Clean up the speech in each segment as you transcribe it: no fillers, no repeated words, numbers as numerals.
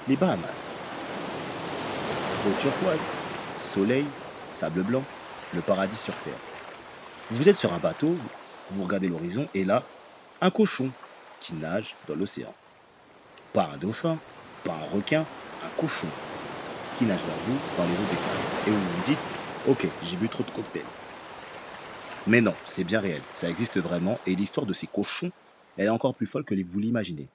Les Bahamas. Eau turquoise, soleil, sable blanc, le paradis sur terre. Vous êtes sur un bateau, vous regardez l'horizon et là, un cochon qui nage dans l'océan. Pas un dauphin, pas un requin, un cochon qui nage vers vous dans les eaux des Caraïbes. Et vous vous dites, ok, j'ai bu trop de cocktails. Mais non, c'est bien réel, ça existe vraiment et l'histoire de ces cochons, elle est encore plus folle que vous l'imaginez.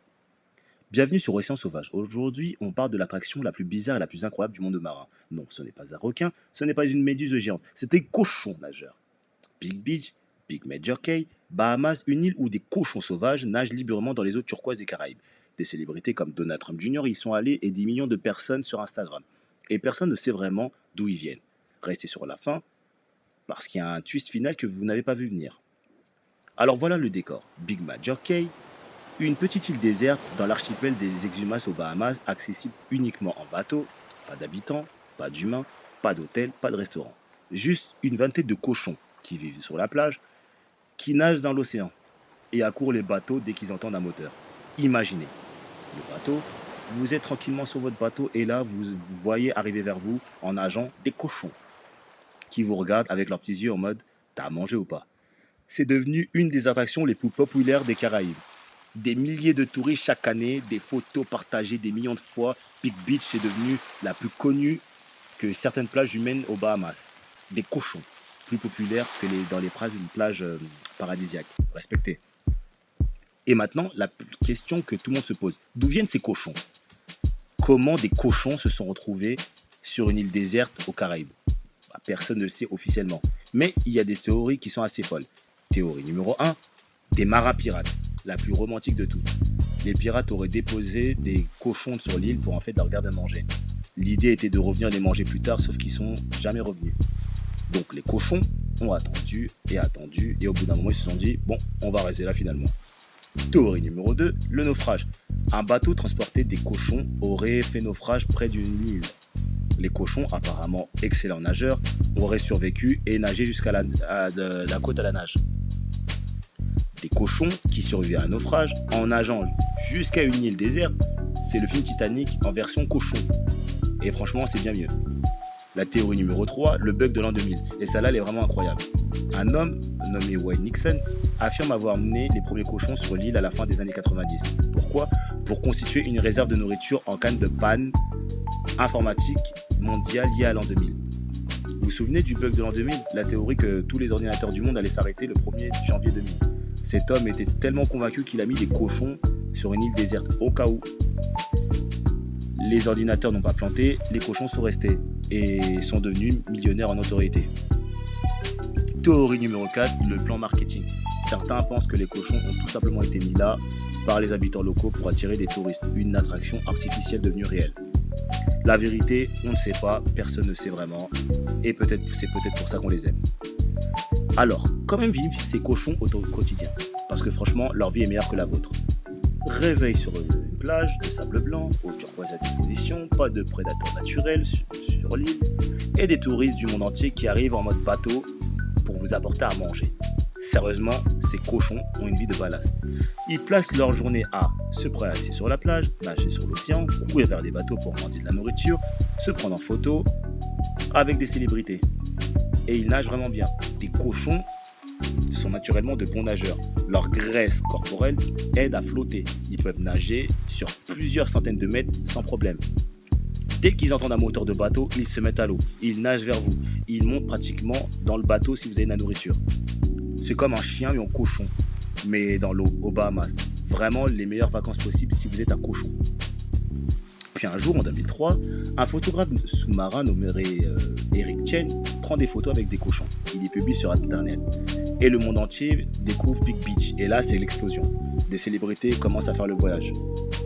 Bienvenue sur Océan Sauvage. Aujourd'hui, on parle de l'attraction la plus bizarre et la plus incroyable du monde marin. Non, ce n'est pas un requin, ce n'est pas une méduse géante, c'est des cochons nageurs. Big Beach, Big Major Cay, Bahamas, une île où des cochons sauvages nagent librement dans les eaux turquoises des Caraïbes. Des célébrités comme Donald Trump Jr. y sont allées et des millions de personnes sur Instagram. Et personne ne sait vraiment d'où ils viennent. Restez sur la fin, parce qu'il y a un twist final que vous n'avez pas vu venir. Alors voilà le décor. Big Major Cay, une petite île déserte dans l'archipel des Exumas aux Bahamas, accessible uniquement en bateau, pas d'habitants, pas d'humains, pas d'hôtel, pas de restaurant. Juste une vingtaine de cochons qui vivent sur la plage, qui nagent dans l'océan et accourent les bateaux dès qu'ils entendent un moteur. Imaginez, le bateau, vous êtes tranquillement sur votre bateau et là vous voyez arriver vers vous en nageant des cochons qui vous regardent avec leurs petits yeux en mode « t'as à manger ou pas ?» C'est devenu une des attractions les plus populaires des Caraïbes. Des milliers de touristes chaque année, des photos partagées des millions de fois. Big Beach est devenu la plus connue que certaines plages humaines aux Bahamas. Des cochons, plus populaires que dans les plages paradisiaques. Respectez. Et maintenant, la question que tout le monde se pose. D'où viennent ces cochons? Comment des cochons se sont retrouvés sur une île déserte aux Caraïbes? Personne ne le sait officiellement. Mais il y a des théories qui sont assez folles. Théorie numéro 1, des marins pirates, la plus romantique de toutes. Les pirates auraient déposé des cochons sur l'île pour en fait leur garder à manger. L'idée était de revenir les manger plus tard, sauf qu'ils sont jamais revenus. Donc les cochons ont attendu, et au bout d'un moment ils se sont dit, bon, on va rester là finalement. Théorie numéro 2, le naufrage. Un bateau transporté des cochons aurait fait naufrage près d'une île. Les cochons, apparemment excellents nageurs, auraient survécu et nagé jusqu'à la côte à la nage. Des cochons qui survivaient à un naufrage en nageant jusqu'à une île déserte, c'est le film Titanic en version cochon. Et franchement, c'est bien mieux. La théorie numéro 3, le bug de l'an 2000. Et celle-là, elle est vraiment incroyable. Un homme nommé Wayne Nixon affirme avoir mené les premiers cochons sur l'île à la fin des années 90. Pourquoi? Pour constituer une réserve de nourriture en cas de panne informatique mondiale liée à l'an 2000. Vous vous souvenez du bug de l'an 2000? La théorie que tous les ordinateurs du monde allaient s'arrêter le 1er janvier 2000. Cet homme était tellement convaincu qu'il a mis des cochons sur une île déserte au cas où. Les ordinateurs n'ont pas planté, les cochons sont restés et sont devenus millionnaires en notoriété. Théorie numéro 4, le plan marketing. Certains pensent que les cochons ont tout simplement été mis là par les habitants locaux pour attirer des touristes, une attraction artificielle devenue réelle. La vérité, on ne sait pas, personne ne sait vraiment, et c'est peut-être pour ça qu'on les aime. Alors, comment vivent ces cochons au quotidien? Parce que franchement, leur vie est meilleure que la vôtre. Réveil sur une plage de sable blanc, eau turquoise à disposition, pas de prédateurs naturels sur l'île, et des touristes du monde entier qui arrivent en mode bateau pour vous apporter à manger. Sérieusement, ces cochons ont une vie de ballast. Ils placent leur journée à se prélasser sur la plage, nager sur l'océan, courir vers des bateaux pour manger de la nourriture, se prendre en photo avec des célébrités. Et ils nagent vraiment bien. Des cochons sont naturellement de bons nageurs. Leur graisse corporelle aide à flotter. Ils peuvent nager sur plusieurs centaines de mètres sans problème. Dès qu'ils entendent un moteur de bateau, ils se mettent à l'eau. Ils nagent vers vous. Ils montent pratiquement dans le bateau si vous avez de la nourriture. C'est comme un chien mais en cochon, mais dans l'eau, aux Bahamas. Vraiment les meilleures vacances possibles si vous êtes un cochon. Puis un jour, en 2003, un photographe sous-marin nommé Eric Chen prend des photos avec des cochons. Il les publie sur Internet. Et le monde entier découvre Big Beach. Et là, c'est l'explosion. Des célébrités commencent à faire le voyage.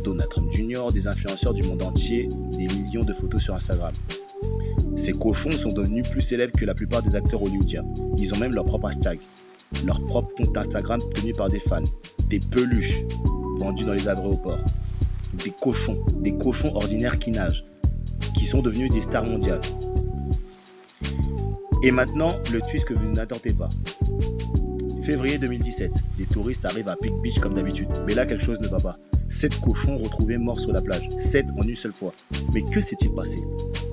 Donald Trump Jr., des influenceurs du monde entier, des millions de photos sur Instagram. Ces cochons sont devenus plus célèbres que la plupart des acteurs hollywoodiens. Ils ont même leur propre hashtag, leur propre compte Instagram tenu par des fans, des peluches vendues dans les aéroports, des cochons ordinaires qui nagent, qui sont devenus des stars mondiales. Et maintenant, le twist que vous n'attendez pas. Février 2017, les touristes arrivent à Big Beach comme d'habitude, mais là quelque chose ne va pas. 7 cochons retrouvés morts sur la plage. 7 en une seule fois. Mais que s'est-il passé?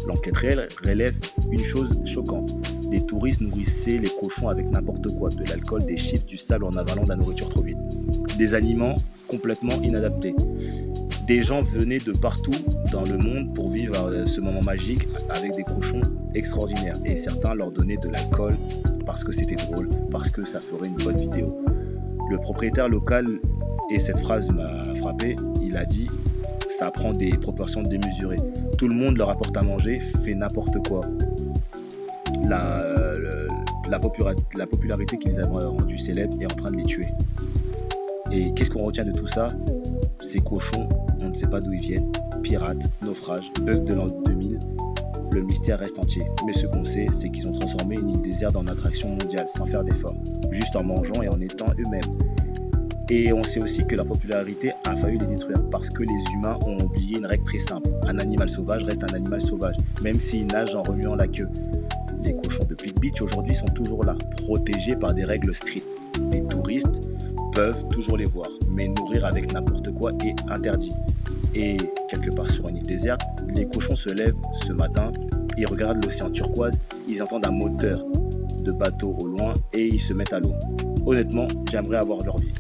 L'enquête réelle relève une chose choquante. Des touristes nourrissaient les cochons avec n'importe quoi, de l'alcool, des chips, du sable en avalant de la nourriture trop vite. Des aliments complètement inadaptés. Des gens venaient de partout dans le monde pour vivre ce moment magique avec des cochons extraordinaires. Et certains leur donnaient de l'alcool parce que c'était drôle, parce que ça ferait une bonne vidéo. Le propriétaire local, et cette phrase m'a frappé, il a dit « ça prend des proportions démesurées. Tout le monde leur apporte à manger, fait n'importe quoi. » La popularité qui les a rendus célèbres est en train de les tuer. Et qu'est-ce qu'on retient de tout ça? Ces cochons, on ne sait pas d'où ils viennent. Pirates, naufrages, bugs de l'an 2000, le mystère reste entier. Mais ce qu'on sait, c'est qu'ils ont transformé une île déserte en attraction mondiale sans faire d'effort, juste en mangeant et en étant eux-mêmes. Et on sait aussi que leur popularité a failli les détruire parce que les humains ont oublié une règle très simple. Un animal sauvage reste un animal sauvage, même s'il nage en remuant la queue. Les cochons de Pig Beach aujourd'hui sont toujours là, protégés par des règles strictes. Les touristes peuvent toujours les voir, mais nourrir avec n'importe quoi est interdit. Et quelque part sur une île déserte, les cochons se lèvent ce matin, ils regardent l'océan turquoise, ils entendent un moteur de bateau au loin et ils se mettent à l'eau. Honnêtement, j'aimerais avoir leur vie.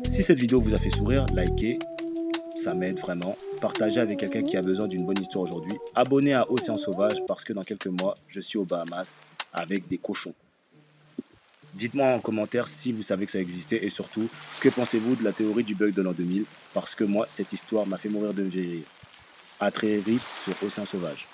Si cette vidéo vous a fait sourire, likez, ça m'aide vraiment. Partagez avec quelqu'un qui a besoin d'une bonne histoire aujourd'hui. Abonnez à Océan Sauvage parce que dans quelques mois, je suis aux Bahamas avec des cochons. Dites-moi en commentaire si vous savez que ça existait et surtout, que pensez-vous de la théorie du bug de l'an 2000? Parce que moi, cette histoire m'a fait mourir de rire. A très vite sur Océan Sauvage.